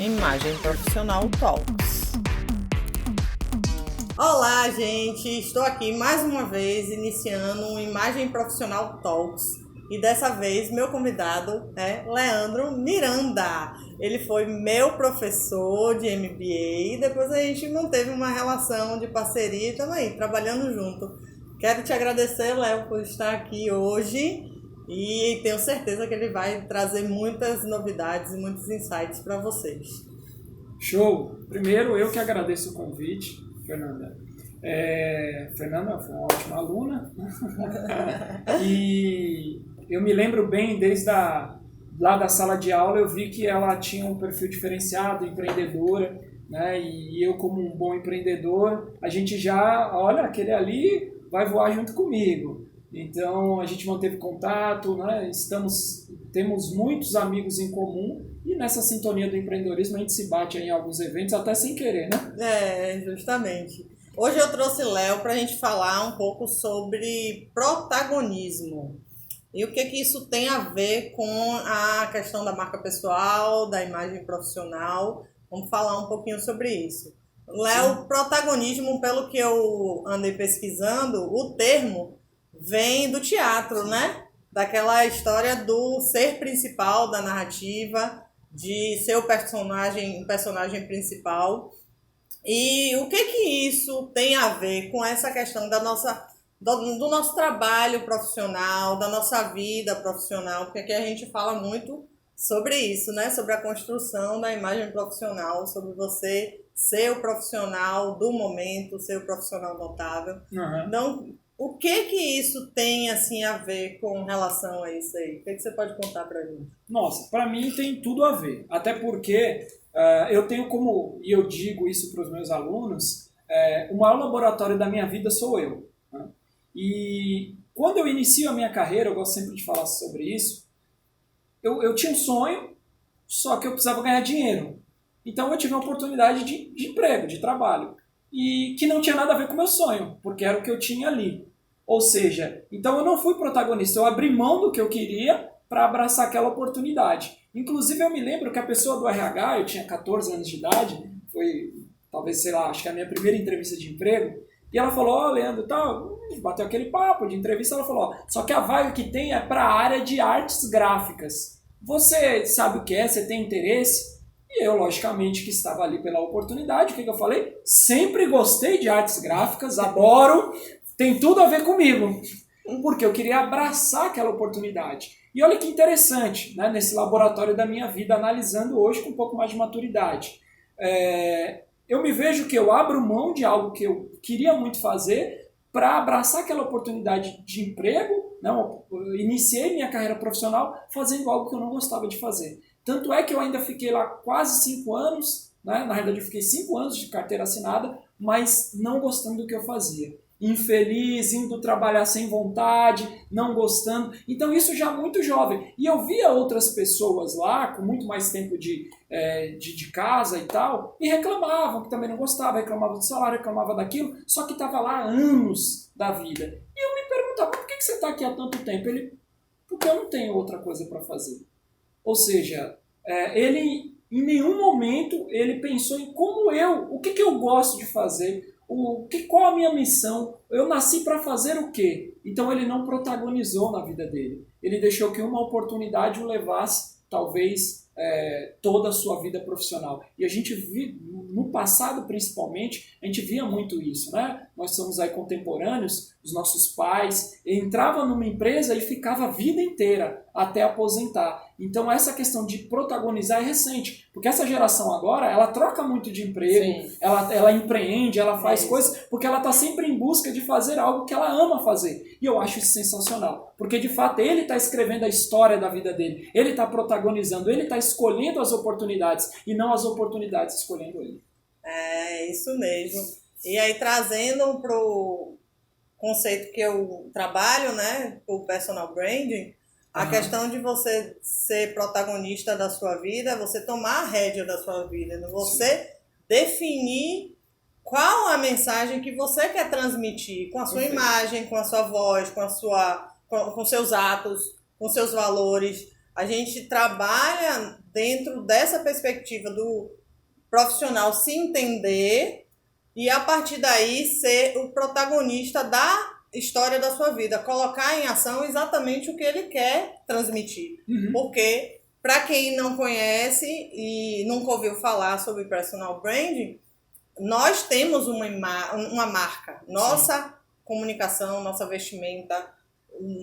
Imagem Profissional Talks. Olá, gente! Estou aqui mais uma vez iniciando um Imagem Profissional Talks e dessa vez meu convidado é Leandro Miranda. Ele foi meu professor de MBA e depois a gente manteve uma relação de parceria e estamos aí trabalhando junto. Quero te agradecer, Léo, por estar aqui hoje e tenho certeza que ele vai trazer muitas novidades e muitos insights para vocês. Show! Primeiro, eu que agradeço o convite, Fernanda. Fernanda foi uma ótima aluna e eu me lembro bem, lá da sala de aula, eu vi que ela tinha um perfil diferenciado, empreendedora, né? E eu, como um bom empreendedor, a gente já, olha, aquele ali vai voar junto comigo. Então, a gente manteve contato, né? Temos muitos amigos em comum e nessa sintonia do empreendedorismo a gente se bate em alguns eventos, até sem querer, né? Justamente. Hoje eu trouxe Léo para a gente falar um pouco sobre protagonismo. E o que isso tem a ver com a questão da marca pessoal, da imagem profissional. Vamos falar um pouquinho sobre isso. Léo, protagonismo, pelo que eu andei pesquisando, o termo vem do teatro, né? Daquela história do ser principal da narrativa, de ser o personagem principal. E o que isso tem a ver com essa questão do nosso trabalho profissional, da nossa vida profissional? Porque aqui a gente fala muito sobre isso, né? Sobre a construção da imagem profissional, sobre você ser o profissional do momento, ser o profissional notável. Uhum. Então, o que isso tem assim a ver com relação a isso aí? O que você pode contar pra gente? Nossa, para mim tem tudo a ver. Até porque eu tenho como, e eu digo isso para os meus alunos, o maior laboratório da minha vida sou eu. Né? E quando eu inicio a minha carreira, eu gosto sempre de falar sobre isso, eu tinha um sonho, só que eu precisava ganhar dinheiro. Então eu tive uma oportunidade de emprego, de trabalho. E que não tinha nada a ver com o meu sonho, porque era o que eu tinha ali. Ou seja, então eu não fui protagonista, eu abri mão do que eu queria para abraçar aquela oportunidade. Inclusive eu me lembro que a pessoa do RH, eu tinha 14 anos de idade, foi talvez, sei lá, acho que a minha primeira entrevista de emprego, e ela falou, ó, Leandro, tal, bateu aquele papo de entrevista, ela falou, ó, só que a vaga que tem é para a área de artes gráficas. Você sabe o que é? Você tem interesse? E eu, logicamente, que estava ali pela oportunidade, o que eu falei? Sempre gostei de artes gráficas, adoro, tem tudo a ver comigo. Porque eu queria abraçar aquela oportunidade. E olha que interessante, né, nesse laboratório da minha vida, analisando hoje com um pouco mais de maturidade. Eu me vejo que eu abro mão de algo que eu queria muito fazer para abraçar aquela oportunidade de emprego. Né, eu iniciei minha carreira profissional fazendo algo que eu não gostava de fazer. Tanto é que eu ainda fiquei lá quase 5 anos, né? Na verdade eu fiquei 5 anos de carteira assinada, mas não gostando do que eu fazia. Infeliz, indo trabalhar sem vontade, não gostando. Então isso já muito jovem. E eu via outras pessoas lá, com muito mais tempo de casa e tal, e reclamavam que também não gostavam, reclamavam do salário, reclamavam daquilo, só que estava lá há anos da vida. E eu me perguntava, por que você está aqui há tanto tempo? Porque eu não tenho outra coisa para fazer. Ou seja, ele em nenhum momento ele pensou em o que eu gosto de fazer, qual a minha missão, eu nasci para fazer o quê? Então ele não protagonizou na vida dele. Ele deixou que uma oportunidade o levasse, talvez, toda a sua vida profissional. E a gente no passado principalmente, a gente via muito isso, né? Nós somos aí contemporâneos, os nossos pais entravam numa empresa e ficava a vida inteira até aposentar. Então essa questão de protagonizar é recente, porque essa geração agora, ela troca muito de emprego, ela empreende, ela faz coisas, porque ela está sempre em busca de fazer algo que ela ama fazer. E eu acho isso sensacional, porque de fato ele está escrevendo a história da vida dele, ele está protagonizando, ele está escolhendo as oportunidades e não as oportunidades escolhendo ele. É isso mesmo. E aí trazendo para o conceito que eu trabalho, né, o personal branding, a questão de você ser protagonista da sua vida, você tomar a rédea da sua vida, você definir qual a mensagem que você quer transmitir com a sua imagem, com a sua voz, com seus atos, com seus valores. A gente trabalha dentro dessa perspectiva do profissional se entender e, a partir daí, ser o protagonista da história da sua vida, colocar em ação exatamente o que ele quer transmitir. Porque, para quem não conhece e nunca ouviu falar sobre personal branding, nós temos uma marca, nossa comunicação, nossa vestimenta,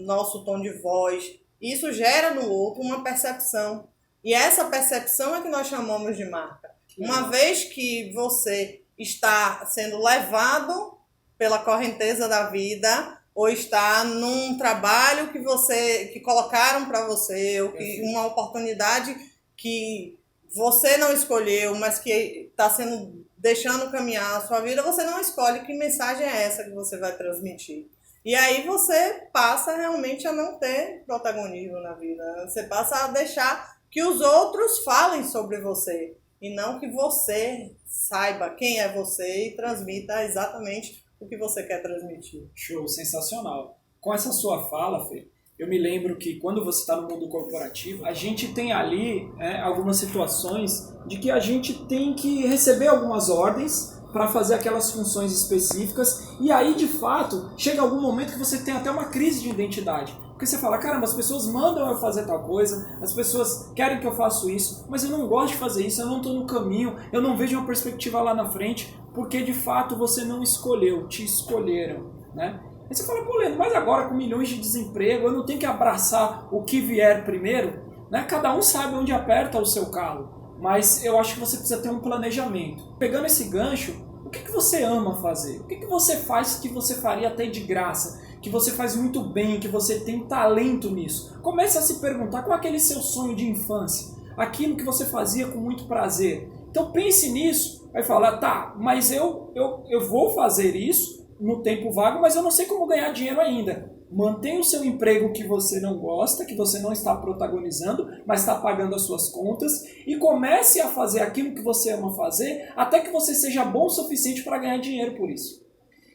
nosso tom de voz. Isso gera no outro uma percepção. E essa percepção é que nós chamamos de marca. Uma vez que você está sendo levado pela correnteza da vida, ou está num trabalho que colocaram para você, ou que uma oportunidade que você não escolheu, mas que está sendo deixando caminhar a sua vida, você não escolhe que mensagem é essa que você vai transmitir. E aí você passa realmente a não ter protagonismo na vida. Você passa a deixar que os outros falem sobre você. E não que você saiba quem é você e transmita exatamente o que você quer transmitir. Show, sensacional. Com essa sua fala, Fê, eu me lembro que quando você está no mundo corporativo, a gente tem ali algumas situações de que a gente tem que receber algumas ordens para fazer aquelas funções específicas, e aí, de fato, chega algum momento que você tem até uma crise de identidade. Porque você fala, caramba, as pessoas mandam eu fazer tal coisa, as pessoas querem que eu faça isso, mas eu não gosto de fazer isso, eu não estou no caminho, eu não vejo uma perspectiva lá na frente, porque de fato você não escolheu, te escolheram, né? Aí você fala, pô, Leandro, mas agora com milhões de desemprego, eu não tenho que abraçar o que vier primeiro, né? Cada um sabe onde aperta o seu calo, mas eu acho que você precisa ter um planejamento. Pegando esse gancho, o que você ama fazer? O que você faz que você faria até de graça? Que você faz muito bem, que você tem talento nisso? Comece a se perguntar qual é aquele seu sonho de infância, aquilo que você fazia com muito prazer. Então pense nisso, vai falar, tá, mas eu vou fazer isso no tempo vago, mas eu não sei como ganhar dinheiro ainda. Mantenha o seu emprego que você não gosta, que você não está protagonizando, mas está pagando as suas contas, e comece a fazer aquilo que você ama fazer, até que você seja bom o suficiente para ganhar dinheiro por isso.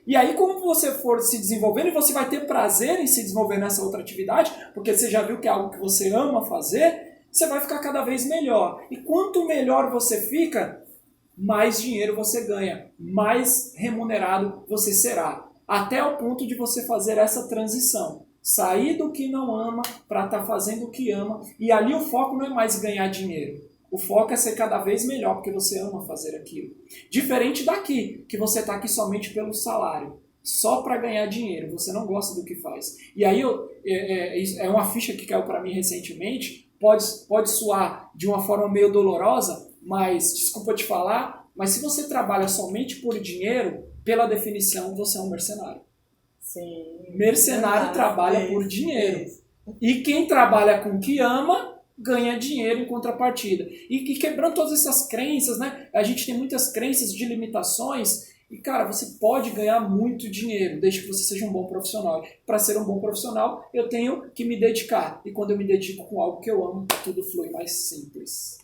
E aí, como você for se desenvolvendo, e você vai ter prazer em se desenvolver nessa outra atividade, porque você já viu que é algo que você ama fazer, você vai ficar cada vez melhor. E quanto melhor você fica, mais dinheiro você ganha, mais remunerado você será. Até o ponto de você fazer essa transição. Sair do que não ama para estar fazendo o que ama. E ali o foco não é mais ganhar dinheiro. O foco é ser cada vez melhor, porque você ama fazer aquilo. Diferente daqui, que você está aqui somente pelo salário. Só para ganhar dinheiro. Você não gosta do que faz. E aí é uma ficha que caiu para mim recentemente. Pode soar de uma forma meio dolorosa, mas, desculpa te falar, mas se você trabalha somente por dinheiro, pela definição, você é um mercenário. Sim. Mercenário trabalha por dinheiro. E quem trabalha com o que ama, ganha dinheiro em contrapartida. E quebrando todas essas crenças, né? A gente tem muitas crenças de limitações. E, cara, você pode ganhar muito dinheiro, desde que você seja um bom profissional. Para ser um bom profissional, eu tenho que me dedicar. E quando eu me dedico com algo que eu amo, tudo flui mais simples.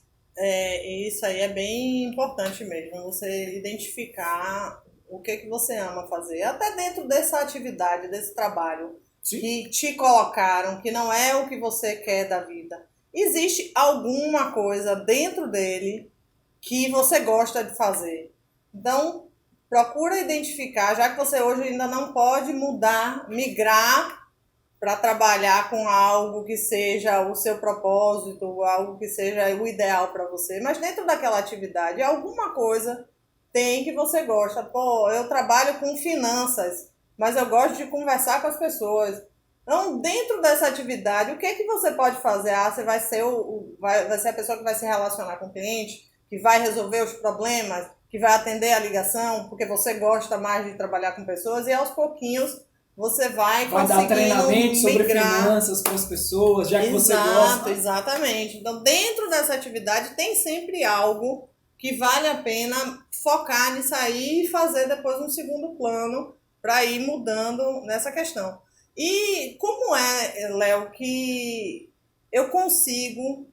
Isso aí é bem importante mesmo, você identificar o que você ama fazer. Até dentro dessa atividade, desse trabalho, sim, que te colocaram, que não é o que você quer da vida. Existe alguma coisa dentro dele que você gosta de fazer. Então, procura identificar, já que você hoje ainda não pode mudar, migrar para trabalhar com algo que seja o seu propósito, algo que seja o ideal para você. Mas dentro daquela atividade, alguma coisa tem que você gosta. Pô, eu trabalho com finanças, mas eu gosto de conversar com as pessoas. Então, dentro dessa atividade, o que é que você pode fazer? Você vai ser, vai ser a pessoa que vai se relacionar com o cliente, que vai resolver os problemas, que vai atender a ligação, porque você gosta mais de trabalhar com pessoas, e aos pouquinhos você vai dar treinamento sobre finanças para as pessoas, já que você gosta. Exatamente. Então, dentro dessa atividade, tem sempre algo que vale a pena focar nisso aí e fazer depois um segundo plano para ir mudando nessa questão. E como é, Léo, que eu consigo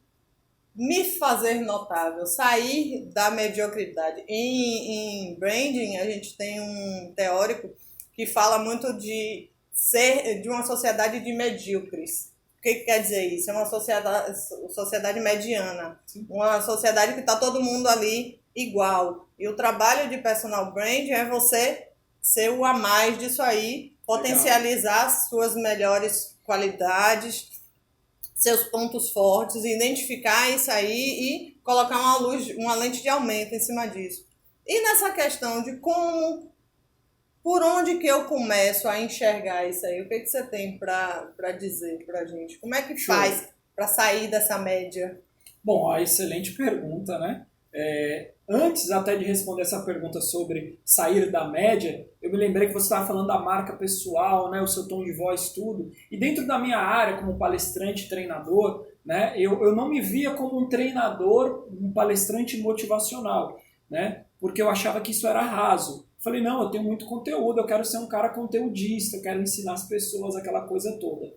me fazer notável, sair da mediocridade? Em branding, a gente tem um teórico que fala muito de ser de uma sociedade de medíocres. que quer dizer isso? É uma sociedade mediana, uma sociedade que está todo mundo ali igual. E o trabalho de personal brand é você ser o a mais disso aí, potencializar as suas melhores qualidades, seus pontos fortes, identificar isso aí e colocar uma lente de aumento em cima disso. E nessa questão de por onde que eu começo a enxergar isso aí? O que você tem para dizer para a gente? Como é que faz para sair dessa média? Bom, a excelente pergunta, né? Antes até de responder essa pergunta sobre sair da média, eu me lembrei que você estava falando da marca pessoal, né, o seu tom de voz, tudo. E dentro da minha área, como palestrante, treinador, né, eu não me via como um treinador, um palestrante motivacional, né, porque eu achava que isso era raso. Falei, não, eu tenho muito conteúdo, eu quero ser um cara conteudista, eu quero ensinar as pessoas aquela coisa toda.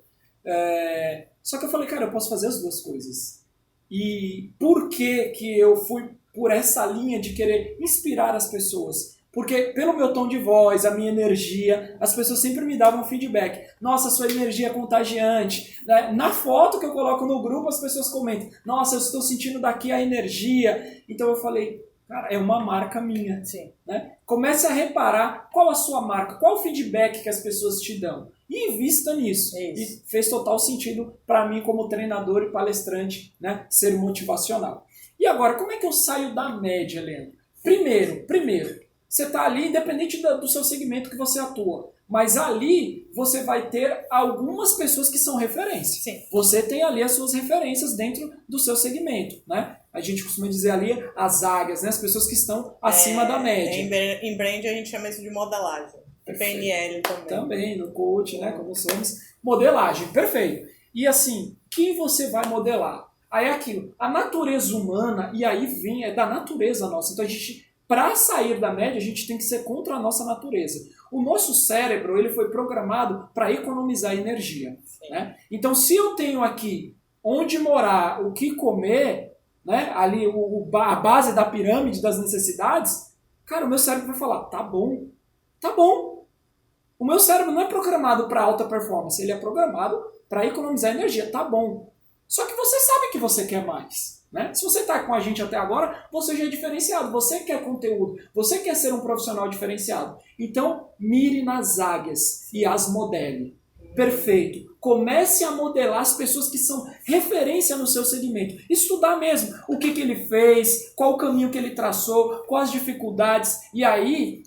Só que eu falei, cara, eu posso fazer as duas coisas. E por que eu fui por essa linha de querer inspirar as pessoas? Porque pelo meu tom de voz, a minha energia, as pessoas sempre me davam feedback. Nossa, sua energia é contagiante. Na foto que eu coloco no grupo, as pessoas comentam. Nossa, eu estou sentindo daqui a energia. Então eu falei, cara, é uma marca minha. Sim. Né? Comece a reparar qual a sua marca, qual o feedback que as pessoas te dão. E invista nisso. Isso. E fez total sentido para mim como treinador e palestrante, né, ser motivacional. E agora, como é que eu saio da média, Leandro? Primeiro, você está ali independente do seu segmento que você atua. Mas ali você vai ter algumas pessoas que são referência. Sim. Você tem ali as suas referências dentro do seu segmento, né? A gente costuma dizer ali as águias, né? As pessoas que estão acima da média. Em brand a gente chama isso de modelagem. PNL também. Também, no coach, né? Como somos. Modelagem, perfeito. E assim, quem você vai modelar? Aí é aquilo, a natureza humana, e aí vem, é da natureza nossa. Então a gente, para sair da média, a gente tem que ser contra a nossa natureza. O nosso cérebro, ele foi programado para economizar energia. Né? Então se eu tenho aqui onde morar, o que comer, né? Ali a base da pirâmide das necessidades, cara, o meu cérebro vai falar, tá bom. O meu cérebro não é programado para alta performance, ele é programado para economizar energia, tá bom. Só que você sabe que você quer mais. Né? Se você está com a gente até agora, você já é diferenciado, você quer conteúdo, você quer ser um profissional diferenciado. Então, mire nas águias e as modele. Perfeito. Comece a modelar as pessoas que são referência no seu segmento. Estudar mesmo o que ele fez, qual o caminho que ele traçou, quais as dificuldades. E aí,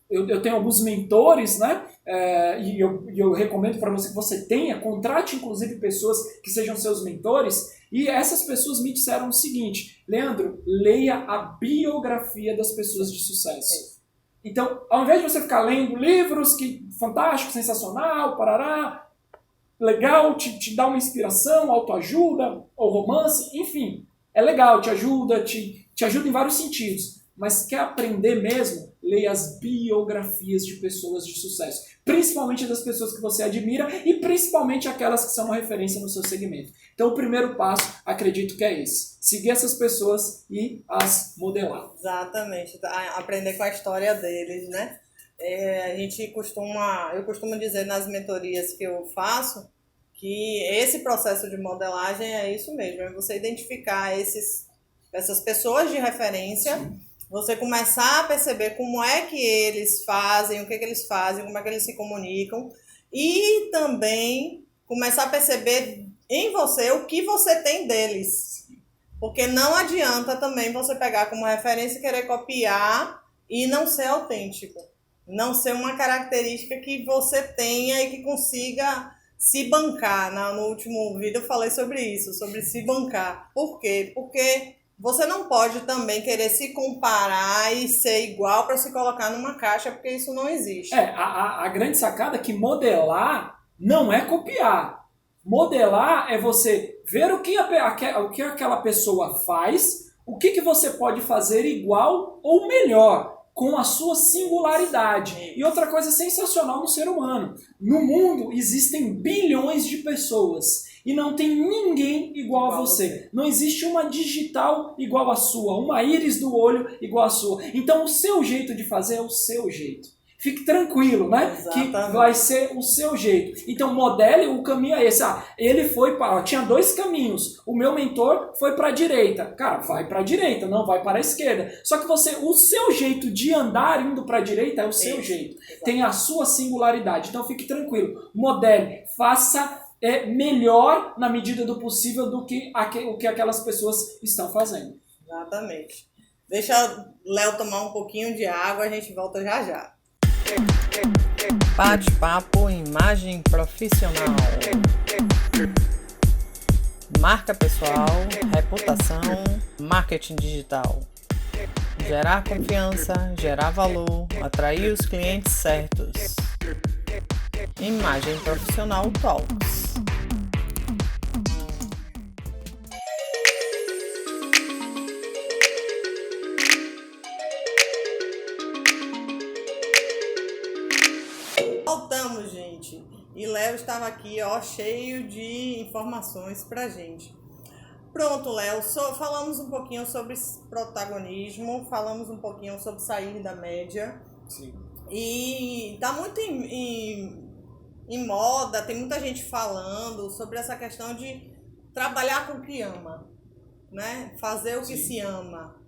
eu tenho alguns mentores, né? E eu recomendo para você que você tenha, contrate inclusive pessoas que sejam seus mentores. E essas pessoas me disseram o seguinte, Leandro, leia a biografia das pessoas de sucesso. Então, ao invés de você ficar lendo livros que fantástico, sensacional, parará, legal, te dá uma inspiração, autoajuda, ou romance, enfim, é legal, te ajuda em vários sentidos. Mas quer aprender mesmo? Leia as biografias de pessoas de sucesso. Principalmente das pessoas que você admira e principalmente aquelas que são uma referência no seu segmento. Então o primeiro passo, acredito que é esse. Seguir essas pessoas e as modelar. Exatamente. Aprender com a história deles, né? Eu costumo dizer nas mentorias que eu faço que esse processo de modelagem é isso mesmo. É você identificar essas pessoas de referência. Sim. Você começar a perceber como é que eles fazem, o que eles fazem, como é que eles se comunicam. E também começar a perceber em você o que você tem deles. Porque não adianta também você pegar como referência e querer copiar e não ser autêntico. Não ser uma característica que você tenha e que consiga se bancar. No último vídeo eu falei sobre isso, sobre se bancar. Por quê? Porque você não pode também querer se comparar e ser igual para se colocar numa caixa, porque isso não existe. A grande sacada é que modelar não é copiar. Modelar é você ver o que aquela pessoa faz, o que você pode fazer igual ou melhor, com a sua singularidade. E outra coisa sensacional no ser humano. No mundo existem bilhões de pessoas. E não tem ninguém igual a você. Não existe uma digital igual a sua, uma íris do olho igual a sua. Então o seu jeito de fazer é o seu jeito. fique tranquilo, né? Exatamente. Que vai ser o seu jeito. Então, modele, o caminho é esse. Ele foi para... Tinha 2 caminhos. O meu mentor foi para a direita. Cara, vai para a direita, não vai para a esquerda. Só que o seu jeito de andar indo para a direita é o seu jeito. Exatamente. Tem a sua singularidade. Então, fique tranquilo. Modele, faça melhor na medida do possível do que o que aquelas pessoas estão fazendo. Exatamente. Deixa o Léo tomar um pouquinho de água, a gente volta já já. Bate-papo Imagem Profissional. Marca pessoal, reputação, marketing digital. Gerar confiança, gerar valor, atrair os clientes certos. Imagem Profissional Talks. Voltamos, gente. E Léo estava aqui, ó, cheio de informações pra gente. Pronto, Léo, falamos um pouquinho sobre protagonismo, falamos um pouquinho sobre sair da média. Sim. E tá muito em moda, tem muita gente falando sobre essa questão de trabalhar com o que ama, né? Fazer o que se ama.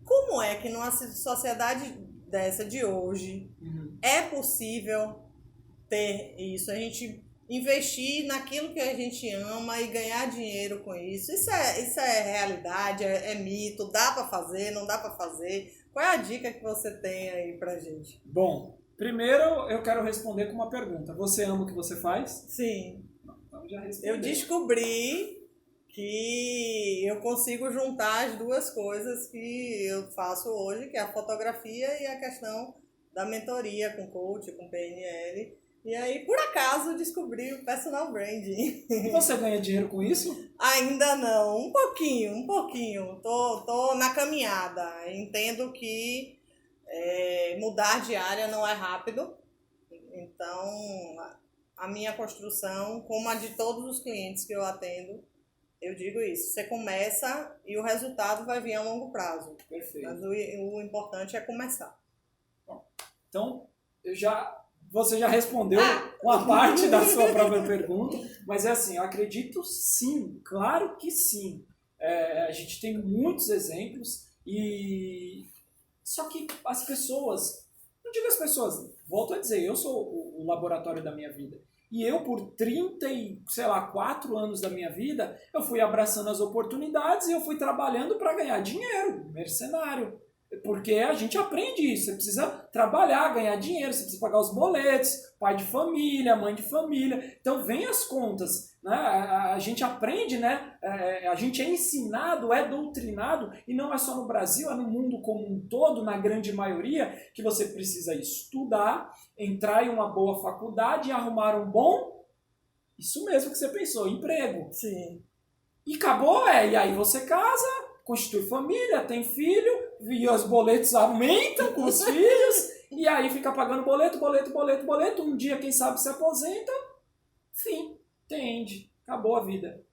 Como é que numa sociedade dessa de hoje é possível ter isso? A gente investir naquilo que a gente ama e ganhar dinheiro com isso. Isso é realidade, é mito, dá para fazer, não dá para fazer? Qual é a dica que você tem aí pra gente? Bom, primeiro eu quero responder com uma pergunta. Você ama o que você faz? Sim. Então já respondi. Eu descobri que eu consigo juntar as duas coisas que eu faço hoje, que é a fotografia e a questão da mentoria com coach, com PNL. E aí, por acaso, descobri o personal branding. E você ganha dinheiro com isso? Ainda não, um pouquinho. Tô na caminhada. Entendo que mudar de área não é rápido. Então, a minha construção, como a de todos os clientes que eu atendo, eu digo isso. Você começa e o resultado vai vir a longo prazo. Perfeito. Mas o importante é começar. Bom, então, você já respondeu uma parte da sua própria pergunta, mas é assim, eu acredito sim, claro que sim. A gente tem muitos exemplos só que as pessoas, não digo as pessoas, volto a dizer, eu sou o laboratório da minha vida. E eu, por 4 anos da minha vida, eu fui abraçando as oportunidades e eu fui trabalhando para ganhar dinheiro, mercenário. Porque a gente aprende isso, você precisa trabalhar, ganhar dinheiro, você precisa pagar os boletos, pai de família, mãe de família, então vem as contas, né? A gente aprende, né? A gente é ensinado, é doutrinado, e não é só no Brasil, é no mundo como um todo, na grande maioria, que você precisa estudar, entrar em uma boa faculdade e arrumar um bom, isso mesmo que você pensou, emprego. Sim. E acabou, e aí você casa, constitui família, tem filho, e os boletos aumentam com os filhos, e aí fica pagando boleto. Um dia, quem sabe, se aposenta, fim, entende, acabou a vida.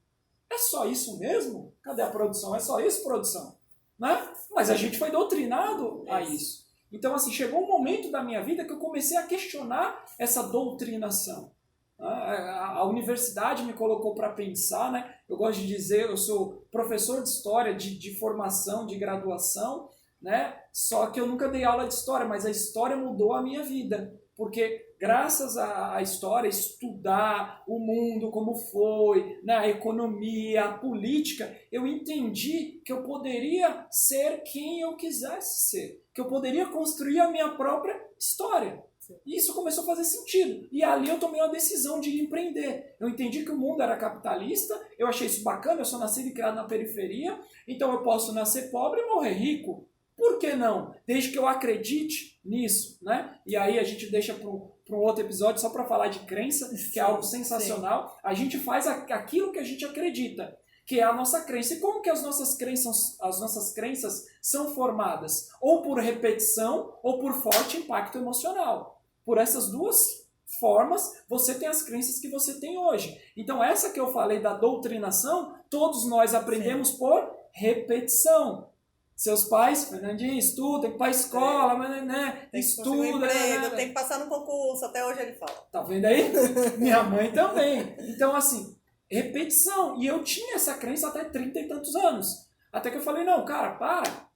É só isso mesmo? Cadê a produção? É só isso, produção? Né? Mas a gente foi doutrinado a isso. Então, assim, chegou um momento da minha vida que eu comecei a questionar essa doutrinação. A universidade me colocou para pensar, né? Eu gosto de dizer, eu sou professor de história, de formação, de graduação, né? Só que eu nunca dei aula de história, mas a história mudou a minha vida, porque graças à história, estudar o mundo como foi, né? A economia, a política, eu entendi que eu poderia ser quem eu quisesse ser, que eu poderia construir a minha própria história. E isso começou a fazer sentido. E ali eu tomei uma decisão de empreender. Eu entendi que o mundo era capitalista, eu achei isso bacana, eu sou nascido e criado na periferia, então eu posso nascer pobre e morrer rico. Por que não? Desde que eu acredite nisso, né? E aí a gente deixa para um outro episódio só para falar de crença, que é algo sensacional. Sim. A gente faz aquilo que a gente acredita, que é a nossa crença. E como que as nossas crenças são formadas? Ou por repetição, ou por forte impacto emocional. Por essas duas formas, você tem as crenças que você tem hoje. Então, essa que eu falei da doutrinação, todos nós aprendemos por repetição. Seus pais, Fernandinho, estuda, tem que ir pra escola, mas né, Tem que estuda. conseguir um emprego, tem que passar no concurso, até hoje ele fala. Tá vendo aí? Minha mãe também. Então, assim, repetição. E eu tinha essa crença até 30 e tantos anos. Até que eu falei, não, cara, para.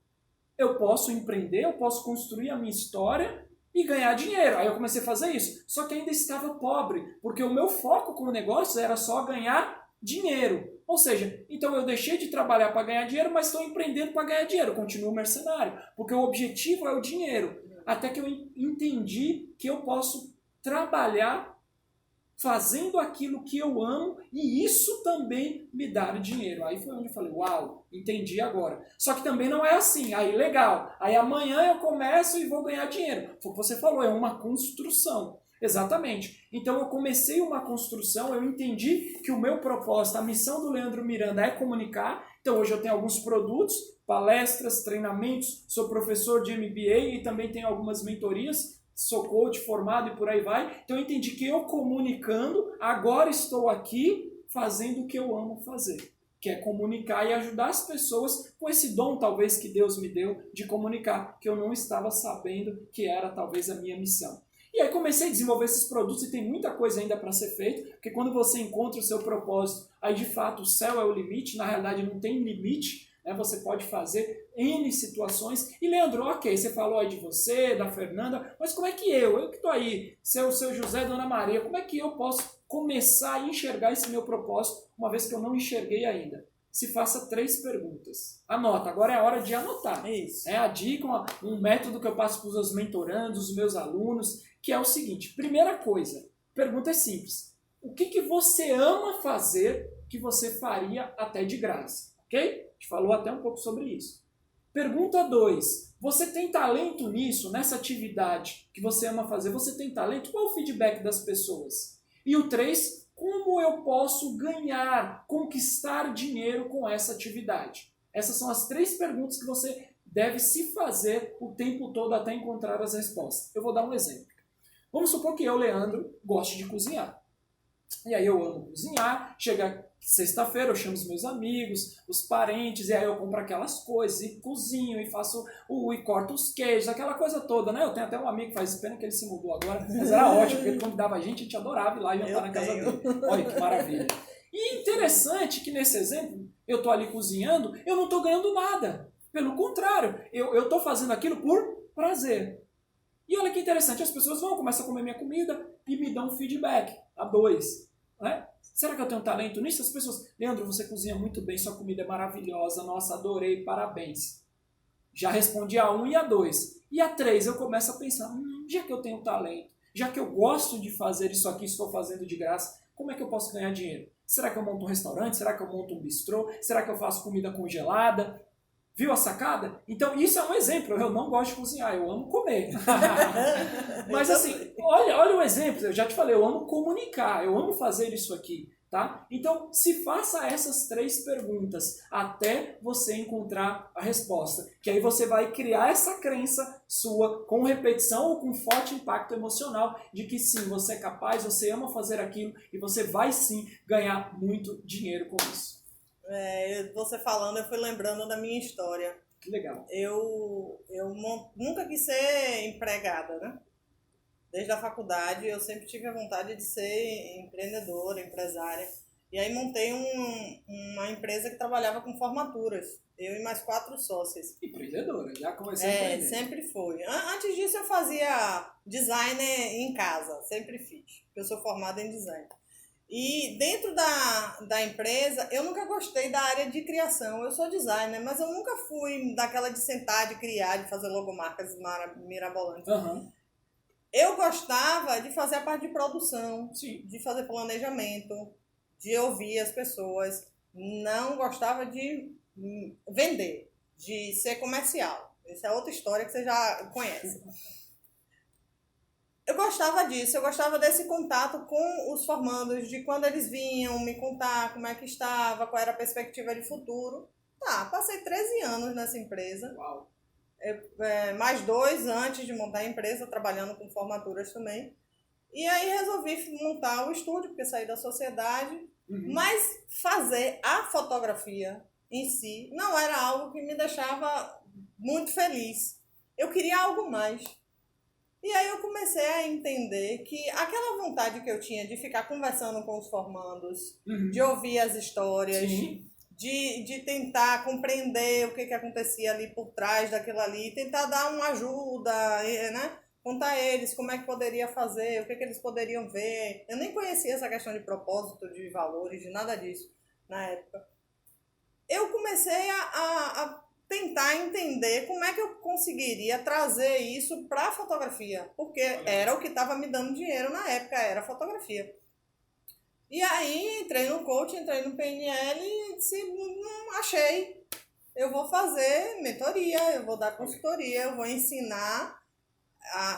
Eu posso empreender, eu posso construir a minha história e ganhar dinheiro. Aí eu comecei a fazer isso. Só que ainda estava pobre, porque o meu foco como negócio era só ganhar dinheiro. Ou seja, então eu deixei de trabalhar para ganhar dinheiro, mas estou empreendendo para ganhar dinheiro. Continuo mercenário, porque o objetivo é o dinheiro. Até que eu entendi que eu posso trabalhar fazendo aquilo que eu amo e isso também me dá dinheiro. Aí foi onde eu falei, uau, entendi agora. Só que também não é assim, aí legal, aí amanhã eu começo e vou ganhar dinheiro. Foi o que você falou, é uma construção. Exatamente. Então eu comecei uma construção, eu entendi que o meu propósito, a missão do Leandro Miranda é comunicar. Então hoje eu tenho alguns produtos, palestras, treinamentos, sou professor de MBA e também tenho algumas mentorias, sou coach formado e por aí vai. Então eu entendi que eu comunicando, agora estou aqui fazendo o que eu amo fazer, que é comunicar e ajudar as pessoas com esse dom talvez que Deus me deu de comunicar, que eu não estava sabendo que era talvez a minha missão. E aí comecei a desenvolver esses produtos e tem muita coisa ainda para ser feita, porque quando você encontra o seu propósito, aí de fato o céu é o limite, na realidade não tem limite, né? Você pode fazer N situações. E Leandro, ok, você falou aí de você, da Fernanda, mas como é que eu que estou aí, seu José, Dona Maria, como é que eu posso começar a enxergar esse meu propósito, uma vez que eu não enxerguei ainda? Se faça 3 perguntas. Anota, agora é a hora de anotar. Isso. É a dica, um método que eu passo para os meus mentorandos, os meus alunos, que é o seguinte. Primeira coisa, pergunta é simples. O que você ama fazer que você faria até de graça? Ok? A gente falou até um pouco sobre isso. Pergunta 2. Você tem talento nisso, nessa atividade que você ama fazer? Você tem talento? Qual é o feedback das pessoas? E o 3, como eu posso ganhar, conquistar dinheiro com essa atividade? Essas são as 3 perguntas que você deve se fazer o tempo todo até encontrar as respostas. Eu vou dar um exemplo. Vamos supor que eu, Leandro, goste de cozinhar. E aí eu amo cozinhar, chega sexta-feira, eu chamo os meus amigos, os parentes, e aí eu compro aquelas coisas, e cozinho, e faço e corto os queijos, aquela coisa toda, né? Eu tenho até um amigo que faz pena que ele se mudou agora, mas era ótimo, porque ele convidava a gente adorava ir lá e jantar na casa dele. Olha que maravilha. E interessante que nesse exemplo, eu estou ali cozinhando, eu não estou ganhando nada. Pelo contrário, eu estou fazendo aquilo por prazer. E olha que interessante, as pessoas começam a comer minha comida e me dão um feedback, a 2. Né? Será que eu tenho talento nisso? As pessoas, Leandro, você cozinha muito bem, sua comida é maravilhosa, nossa, adorei, parabéns. Já respondi a 1 e a 2. E a 3 eu começo a pensar, já que eu tenho talento, já que eu gosto de fazer isso aqui, estou fazendo de graça, como é que eu posso ganhar dinheiro? Será que eu monto um restaurante? Será que eu monto um bistrô? Será que eu faço comida congelada? Viu a sacada? Então, isso é um exemplo. Eu não gosto de cozinhar, eu amo comer. Mas assim, olha o exemplo. Eu já te falei, eu amo comunicar, eu amo fazer isso aqui. Tá? Então, se faça essas 3 perguntas até você encontrar a resposta. Que aí você vai criar essa crença sua com repetição ou com forte impacto emocional de que sim, você é capaz, você ama fazer aquilo e você vai sim ganhar muito dinheiro com isso. Você falando, eu fui lembrando da minha história. Que legal. Eu nunca quis ser empregada, né? Desde a faculdade eu sempre tive a vontade de ser empreendedora, empresária. E aí montei uma empresa que trabalhava com formaturas. Eu e mais 4 sócios. Empreendedora, já comecei a empreender. Sempre fui. Antes disso eu fazia design em casa, sempre fiz. Porque eu sou formada em design. E dentro da empresa, eu nunca gostei da área de criação. Eu sou designer, mas eu nunca fui daquela de sentar, de criar, de fazer logomarcas mirabolantes. Uhum. Eu gostava de fazer a parte de produção, Sim. de fazer planejamento, de ouvir as pessoas. Não gostava de vender, de ser comercial. Essa é outra história que você já conhece. Eu gostava disso, eu gostava desse contato com os formandos, de quando eles vinham me contar como é que estava, qual era a perspectiva de futuro. Passei 13 anos nessa empresa. Uau. Mais 2 antes de montar a empresa, trabalhando com formaturas também. E aí resolvi montar o estúdio, porque saí da sociedade. Uhum. Mas fazer a fotografia em si não era algo que me deixava muito feliz. Eu queria algo mais. E aí eu comecei a entender que aquela vontade que eu tinha de ficar conversando com os formandos, de ouvir as histórias, de tentar compreender o que acontecia ali por trás daquilo ali, tentar dar uma ajuda, né? Contar a eles como é que poderia fazer, o que eles poderiam ver. Eu nem conhecia essa questão de propósito, de valores, de nada disso na época. Eu comecei a tentar entender como é que eu conseguiria trazer isso para a fotografia, porque era o que estava me dando dinheiro na época, era a fotografia. E aí entrei no coaching, entrei no PNL e disse, achei, eu vou fazer mentoria, eu vou dar consultoria, eu vou ensinar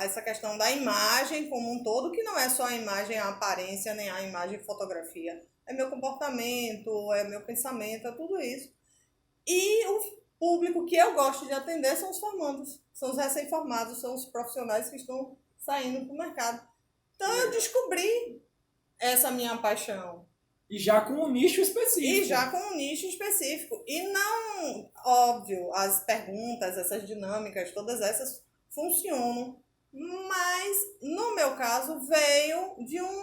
essa questão da imagem como um todo, que não é só a imagem, a aparência, nem a imagem fotografia. É meu comportamento, é meu pensamento, é tudo isso. E o público que eu gosto de atender são os formandos, são os recém-formados, são os profissionais que estão saindo para o mercado. Então eu descobri essa minha paixão. E já com um nicho específico. E não, óbvio, as perguntas, essas dinâmicas, todas essas funcionam. Mas, no meu caso, veio de um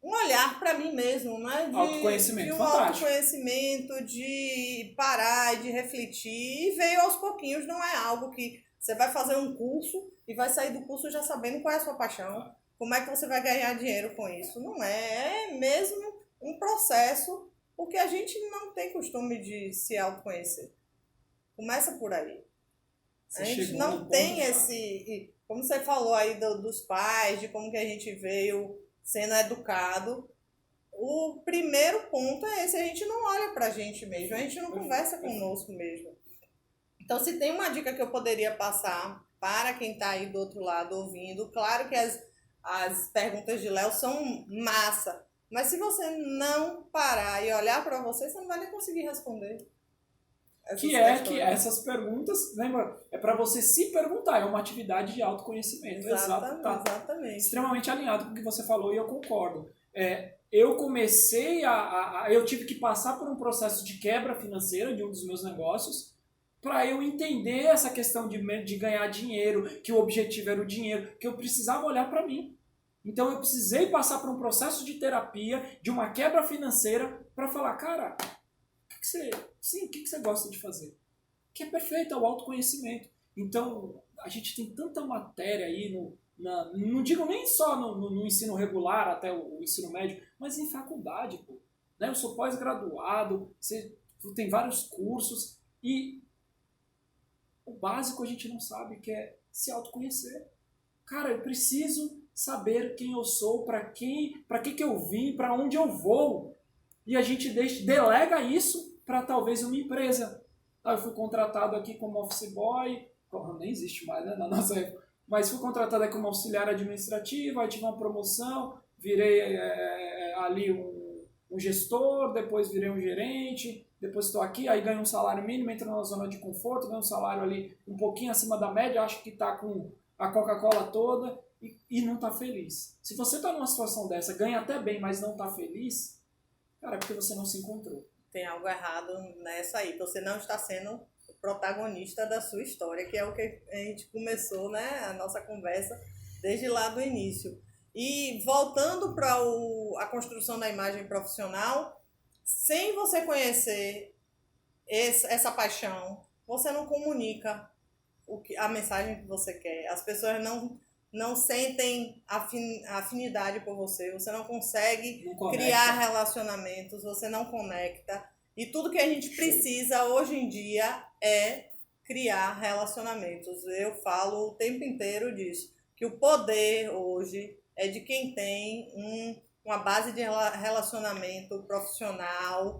olhar para mim mesmo, né? Autoconhecimento, de um fantástico. autoconhecimento, de parar, de refletir. E veio aos pouquinhos, não é algo que você vai fazer um curso e vai sair do curso já sabendo qual é a sua paixão. Como é que você vai ganhar dinheiro com isso? Não é. É mesmo um processo, porque a gente não tem costume de se autoconhecer. Começa por aí. A gente não tem esse... Como você falou aí dos pais, de como que a gente veio sendo educado. O primeiro ponto é esse, a gente não olha pra gente mesmo, a gente não conversa conosco mesmo. Então, se tem uma dica que eu poderia passar para quem está aí do outro lado ouvindo, claro que as perguntas de Léo são massa, mas se você não parar e olhar para você, você não vai nem conseguir responder. Que essas perguntas, lembra, é para você se perguntar, é uma atividade de autoconhecimento. Exatamente. Extremamente alinhado com o que você falou e eu concordo. Eu comecei eu tive que passar por um processo de quebra financeira de um dos meus negócios para eu entender essa questão de ganhar dinheiro, que o objetivo era o dinheiro, que eu precisava olhar para mim. Então eu precisei passar por um processo de terapia, de uma quebra financeira, para falar, cara, o que você gosta de fazer? Que é perfeito, é o autoconhecimento. Então, a gente tem tanta matéria aí, não digo nem só no ensino regular, até o ensino médio, mas em faculdade, pô. Né? Eu sou pós-graduado, você tem vários cursos, e o básico a gente não sabe, que é se autoconhecer. Cara, eu preciso saber quem eu sou, para que eu vim, para onde eu vou. E a gente delega isso para talvez uma empresa. Eu fui contratado aqui como office boy, nem existe mais, né, na nossa época, mas fui contratado aqui como auxiliar administrativo, aí tive uma promoção, virei ali um gestor, depois virei um gerente, depois estou aqui, aí ganho um salário mínimo, entro na zona de conforto, ganho um salário ali um pouquinho acima da média, acho que está com a Coca-Cola toda e não está feliz. Se você está numa situação dessa, ganha até bem, mas não está feliz, cara, é porque você não se encontrou. Tem algo errado nessa aí. Você não está sendo o protagonista da sua história, que é o que a gente começou, né, a nossa conversa desde lá do início. E voltando para a construção da imagem profissional, sem você conhecer essa paixão, você não comunica a mensagem que você quer. As pessoas não sentem afinidade por você, você não consegue criar relacionamentos, você não conecta. E tudo que a gente precisa hoje em dia é criar relacionamentos. Eu falo o tempo inteiro disso, que o poder hoje é de quem tem uma base de relacionamento profissional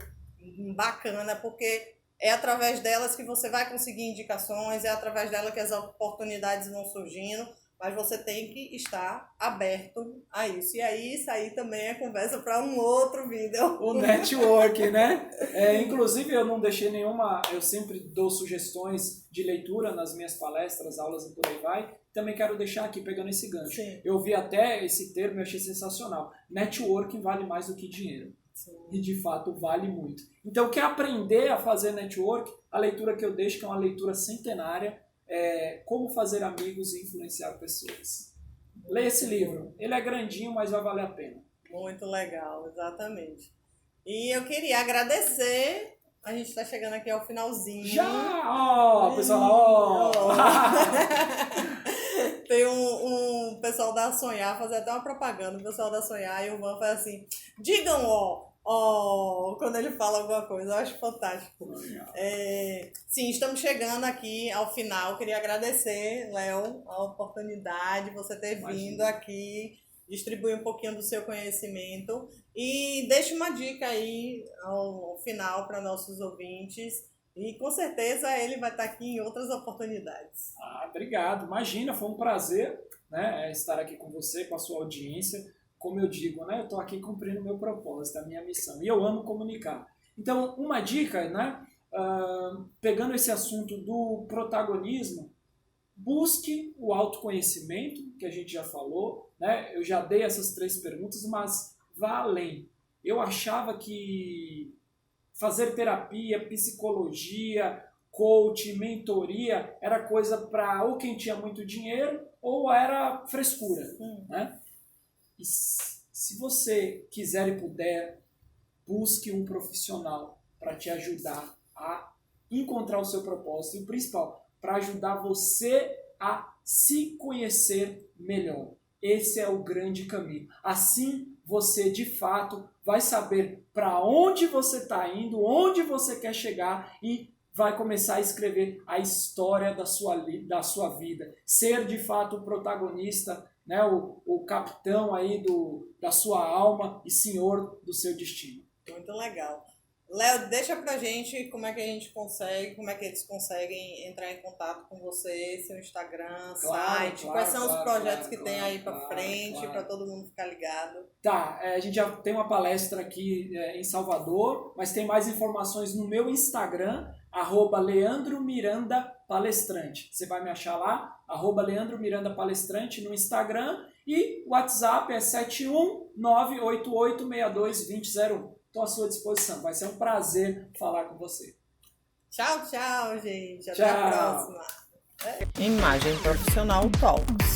bacana, porque é através delas que você vai conseguir indicações, é através dela que as oportunidades vão surgindo, mas você tem que estar aberto a isso. E aí, isso aí também é conversa para um outro vídeo. O network, né? Inclusive, eu não deixei nenhuma... Eu sempre dou sugestões de leitura nas minhas palestras, aulas e por aí vai. Também quero deixar aqui, pegando esse gancho. Sim. Eu vi até esse termo e achei sensacional. Networking vale mais do que dinheiro. Sim. E de fato vale muito. Então, quer aprender a fazer network? A leitura que eu deixo, que é uma leitura centenária, é Como Fazer Amigos e Influenciar Pessoas. Leia esse livro. Ele é grandinho, mas vai valer a pena. Muito legal, exatamente. E eu queria agradecer. A gente está chegando aqui ao finalzinho. Já! Pessoal! Tem um pessoal da Sonhar, fazer até uma propaganda, o pessoal da Sonhar, e o Van faz assim, digam quando ele fala alguma coisa, eu acho fantástico. Sim, estamos chegando aqui ao final, queria agradecer, Léo, a oportunidade de você ter vindo aqui, distribuir um pouquinho do seu conhecimento, e deixe uma dica aí ao final para nossos ouvintes. E com certeza ele vai estar aqui em outras oportunidades. Obrigado. Imagina, foi um prazer, né, estar aqui com você, com a sua audiência. Como eu digo, né, eu estou aqui cumprindo o meu propósito, a minha missão. E eu amo comunicar. Então, uma dica, né, pegando esse assunto do protagonismo, busque o autoconhecimento, que a gente já falou. Né? Eu já dei essas 3 perguntas, mas vá além. Eu achava que fazer terapia, psicologia, coaching, mentoria, era coisa para ou quem tinha muito dinheiro ou era frescura. Né? E se você quiser e puder, busque um profissional para te ajudar a encontrar o seu propósito e o principal, para ajudar você a se conhecer melhor. Esse é o grande caminho. Assim, você de fato vai saber para onde você está indo, onde você quer chegar e vai começar a escrever a história da sua vida. Ser de fato o protagonista, né, o capitão aí da sua alma e senhor do seu destino. Muito legal. Léo, deixa pra gente como é que a gente consegue, como é que eles conseguem entrar em contato com você, seu Instagram, site, quais são os projetos que tem aí pra frente, para todo mundo ficar ligado. Tá, a gente já tem uma palestra aqui em Salvador, mas tem mais informações no meu Instagram, @LeandroMirandaPalestrante. Você vai me achar lá, @LeandroMirandaPalestrante no Instagram, e o WhatsApp é 71988622001. Estou à sua disposição. Vai ser um prazer falar com você. Tchau, gente. Até Tchau. a próxima. Imagem Profissional Talks.